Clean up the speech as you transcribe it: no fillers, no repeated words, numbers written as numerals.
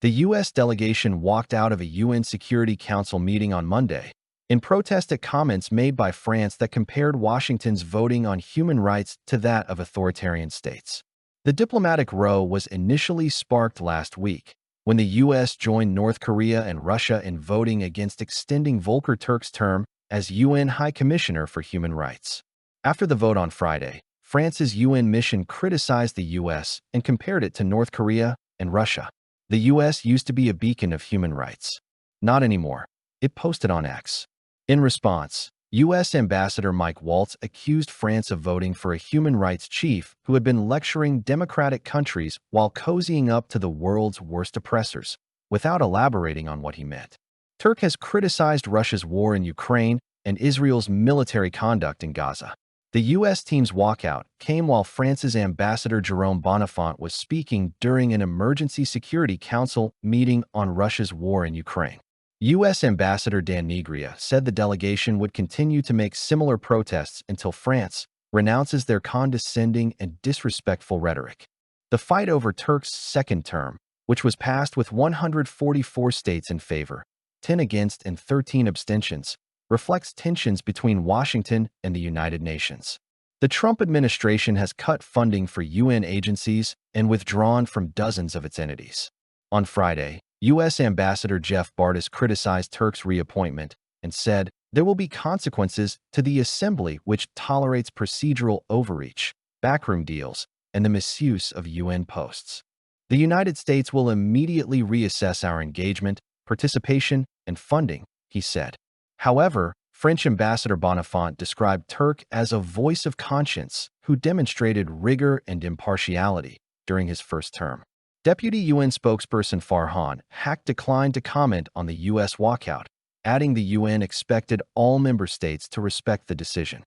The U.S. delegation walked out of a UN Security Council meeting on Monday in protest at comments made by France that compared Washington's voting on human rights to that of authoritarian states. The diplomatic row was initially sparked last week when the U.S. joined North Korea and Russia in voting against extending Volker Turk's term as UN High Commissioner for Human Rights. After the vote on Friday, France's UN mission criticized the U.S. and compared it to North Korea and Russia. The U.S. used to be a beacon of human rights. Not anymore, it posted on X. In response, U.S. Ambassador Mike Waltz accused France of voting for a human rights chief who had been lecturing democratic countries while cozying up to the world's worst oppressors, without elaborating on what he meant. Turk has criticized Russia's war in Ukraine and Israel's military conduct in Gaza. The U.S. team's walkout came while France's Ambassador Jérôme Bonifant was speaking during an Emergency Security Council meeting on Russia's war in Ukraine. U.S. Ambassador Dan Negria said the delegation would continue to make similar protests until France renounces their condescending and disrespectful rhetoric. The fight over Turk's second term, which was passed with 144 states in favor, 10 against, and 13 abstentions, reflects tensions between Washington and the United Nations. The Trump administration has cut funding for UN agencies and withdrawn from dozens of its entities. On Friday, U.S. Ambassador Jeff Bardis criticized Turk's reappointment and said there will be consequences to the assembly which tolerates procedural overreach, backroom deals, and the misuse of UN posts. The United States will immediately reassess our engagement, participation, and funding, he said. However, French Ambassador Bonifant described Turk as a voice of conscience who demonstrated rigor and impartiality during his first term. Deputy UN spokesperson Farhan Haq declined to comment on the U.S. walkout, adding the UN expected all member states to respect the decision.